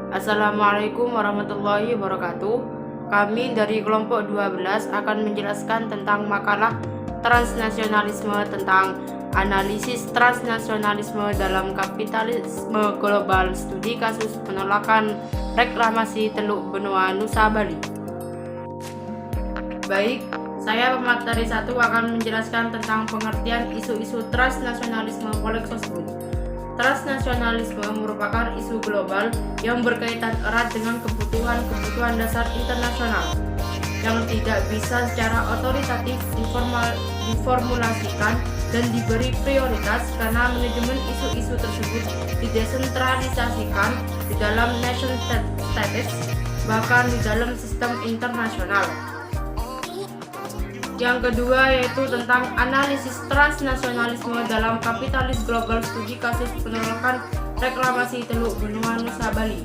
Assalamualaikum warahmatullahi wabarakatuh. Kami dari kelompok 12 akan menjelaskan tentang makalah transnasionalisme, tentang analisis transnasionalisme dalam kapitalisme global, studi kasus penolakan reklamasi Teluk Benua Nusa Bali. Baik, saya pemateri 1 akan menjelaskan tentang pengertian isu-isu transnasionalisme oleh Sosbud. Transnasionalisme merupakan isu global yang berkaitan erat dengan kebutuhan dasar internasional yang tidak bisa secara otoritatif diformulasikan dan diberi prioritas karena manajemen isu-isu tersebut didesentralisasikan di dalam nation states, bahkan di dalam sistem internasional. Yang kedua yaitu tentang analisis transnasionalisme dalam kapitalis global, studi kasus penolakan reklamasi Teluk Benua Nusa Bali.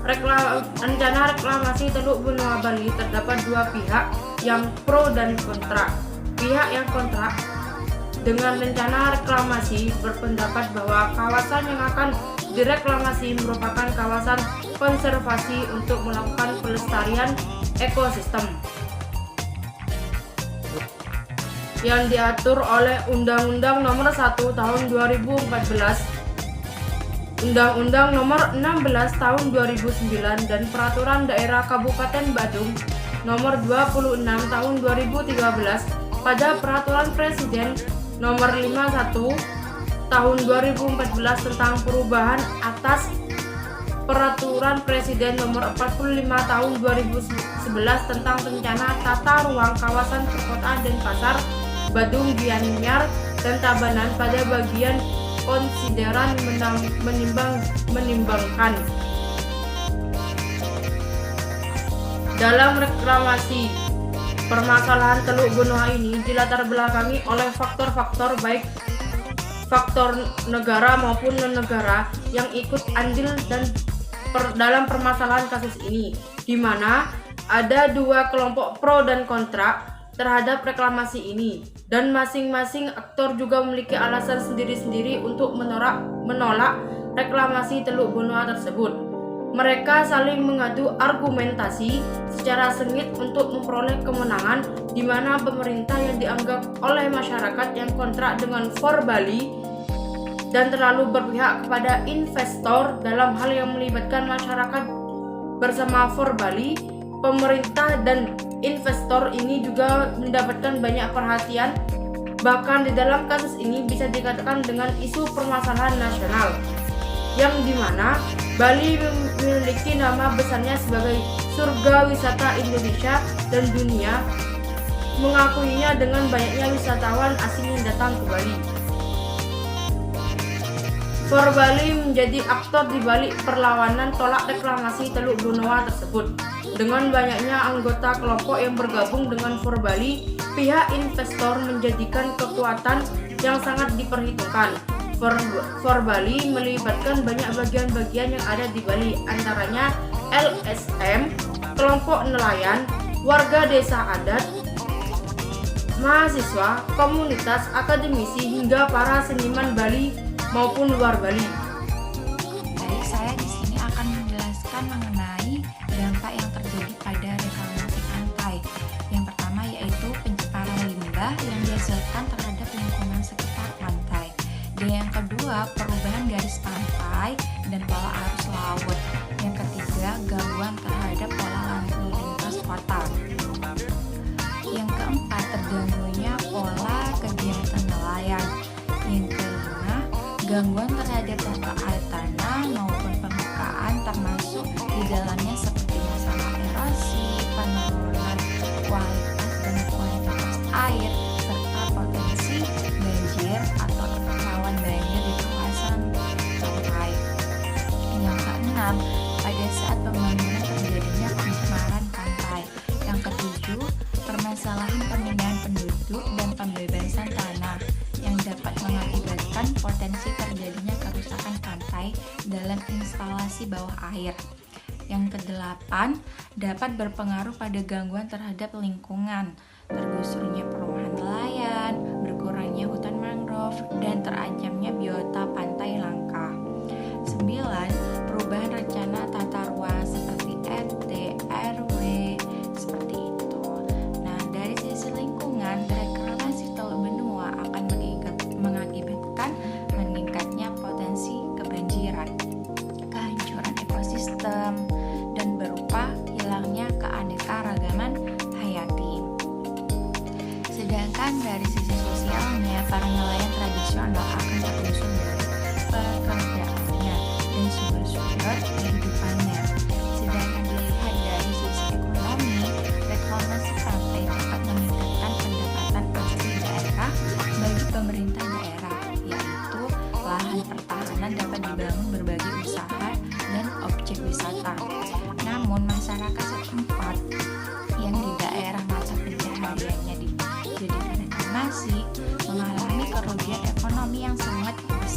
Rencana reklamasi Teluk Benua Bali terdapat dua pihak yang pro dan kontra. Pihak yang kontra dengan rencana reklamasi berpendapat bahwa kawasan yang akan direklamasi merupakan kawasan konservasi untuk melakukan pelestarian ekosistem yang diatur oleh Undang-Undang Nomor 1 Tahun 2014, Undang-Undang Nomor 16 Tahun 2009, dan Peraturan Daerah Kabupaten Badung Nomor 26 Tahun 2013 pada Peraturan Presiden Nomor 51 Tahun 2014 tentang perubahan atas Peraturan Presiden Nomor 45 Tahun 2011 tentang rencana tata ruang kawasan perkotaan dan pasar Badung, Gianyar, dan Tabanan pada bagian konsideran menimbangkan. Dalam reklamasi, permasalahan Teluk Benua ini dilatar belakangi oleh faktor-faktor baik faktor negara maupun non-negara yang ikut andil dan dalam permasalahan kasus ini, di mana ada dua kelompok pro dan kontra terhadap reklamasi ini, dan masing-masing aktor juga memiliki alasan sendiri-sendiri untuk menolak reklamasi Teluk Benua tersebut. Mereka saling mengadu argumentasi secara sengit untuk memperoleh kemenangan, di mana pemerintah yang dianggap oleh masyarakat yang kontra dengan For Bali dan terlalu berpihak kepada investor dalam hal yang melibatkan masyarakat bersama For Bali. Pemerintah dan investor ini juga mendapatkan banyak perhatian, bahkan di dalam kasus ini bisa dikatakan dengan isu permasalahan nasional, yang dimana Bali memiliki nama besarnya sebagai surga wisata Indonesia, dan dunia mengakuinya dengan banyaknya wisatawan asing yang datang ke Bali. For Bali menjadi aktor di balik perlawanan tolak reklamasi Teluk Benua tersebut. Dengan banyaknya anggota kelompok yang bergabung dengan For Bali, pihak investor menjadikan kekuatan yang sangat diperhitungkan. For Bali melibatkan banyak bagian-bagian yang ada di Bali, antaranya LSM, kelompok nelayan, warga desa adat, mahasiswa, komunitas, akademisi, hingga para seniman Bali maupun luar Bali. Baik, saya di sini akan menjelaskan mengenai dampak yang terjadi pada reklamasi pantai. Yang pertama yaitu pencemaran limbah yang dihasilkan terhadap lingkungan sekitar pantai. Dan yang kedua, perubahan garis pantai dan pola arus laut. Yang ketiga, gangguan terhadap pola lalu lintas kota. Yang keempat, terganggunya pola kegiatan nelayan. Yang kelima, gangguan terhadap tata air tanah maupun permukaan, termasuk di dalamnya seperti masalah erosi, penurunan kualitas dan kuantitas air, serta potensi banjir atau rawan banjir di kawasan pantai. Yang keenam, pada saat pembangunan terjadinya pencemaran pantai. Yang ketujuh, permasalahan pemindahan penduduk dan pembebasan tanah yang dapat mengakibatkan potensi terjadinya kerusakan pantai dalam instalasi bawah air. Yang kedelapan, dapat berpengaruh pada gangguan terhadap lingkungan, tergusurnya perumahan nelayan, berkurangnya hutan mangrove, dan terancamnya biota pantai langka. 9. Perubahan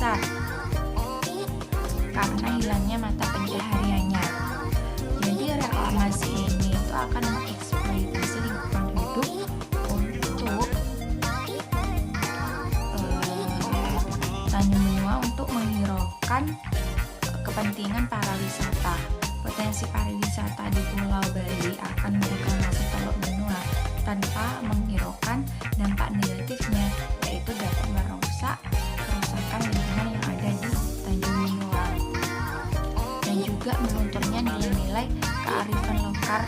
besar karena hilangnya mata pencahariannya. Jadi reklamasi ini itu akan mengeksploitasi lingkungan hidup untuk Tanjung Benua untuk menghiraukan kepentingan para wisata. Potensi pariwisata di Pulau Bali akan mereklamasi Teluk Benua tanpa menghiraukan dampak negatifnya, yaitu dapat merusak kerusakan lingkungan yang ada di Tanjung Benua dan juga melunturnya nilai-nilai kearifan lokal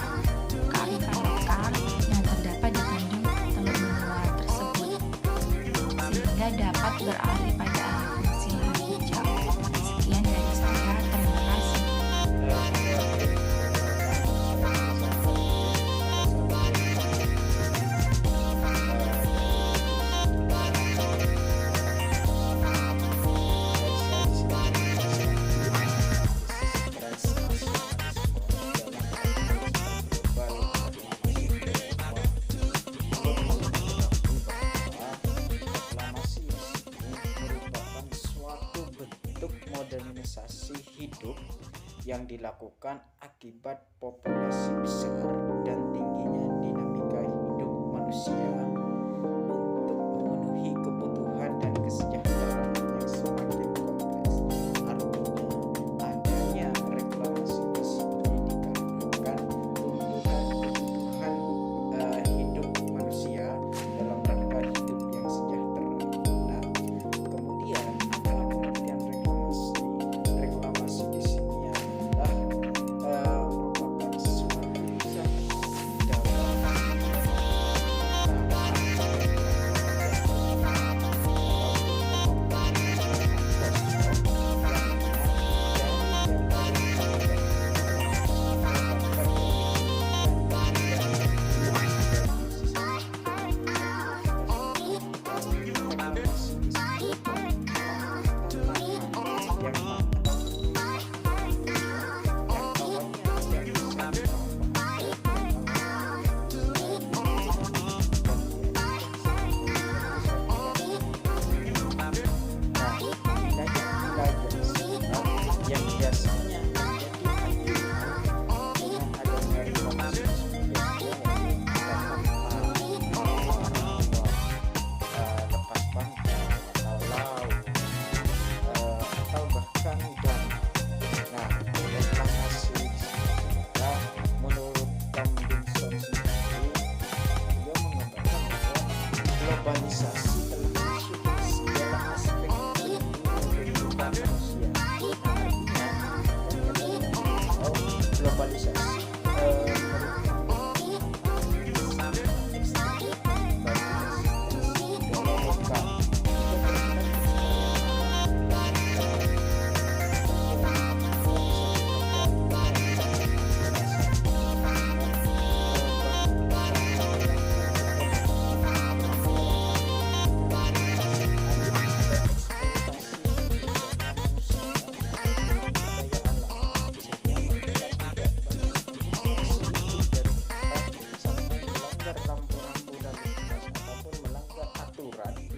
yang terdapat di Tanjung Teluk Benua tersebut, sehingga dapat beralih pada alih fungsi lahan hijau. Sekian dari saya, terima kasih. Modernisasi hidup yang dilakukan akibat populasi besar dan tingginya dinamika hidup manusia untuk memenuhi kebutuhan dan kesejahteraan yang semakin kompleks. Artinya, adanya reklamasi di sini dikarenakan kebutuhan hidup manusia dalam rangka hidup yang sejahtera. Nah, kemudian adalah pengertian reklamasi. Reklamasi di sini adalah merupakan suatu yang biasanya menjadi anjuran dengan adanya reklamasi tersebut lepas pantai atau laut atau bahkan hutan. Nah, reklamasi di sini menurut Tomlinson sendiri, dia menggambarkan bahwa globalisasi telah masuk ke segala aspek kehidupan manusia. Globalisasi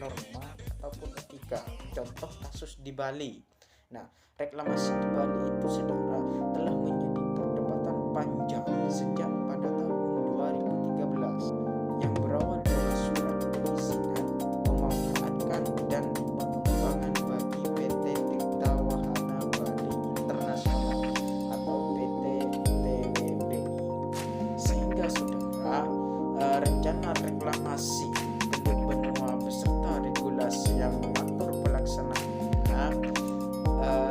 norma ataupun etika. Contoh kasus di Bali. Nah, reklamasi di Bali itu, saudara, telah menjadi perdebatan panjang sejak pada tahun 2013 yang berawal dari surat perizinan memanfaatkan dan pengembangan bagi PT Tirta Wahana Bali Internasional atau PT TWBI, sehingga, saudara, rencana reklamasi Teluk Benua beserta regulasi yang mengatur pelaksanaannya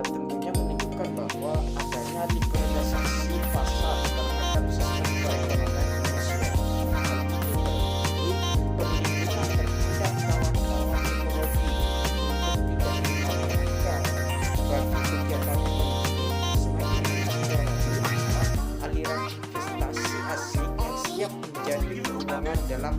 tentunya menunjukkan bahwa adanya liberalisasi pasar terhadap sistem perekonomian Indonesia. Perlindungan terhadap kawan-kawan ekologi untuk tidak dimatikan bagi kegiatan ekonomi semakin menjadi aliran investasi asing yang siap menjadi peluangan dalam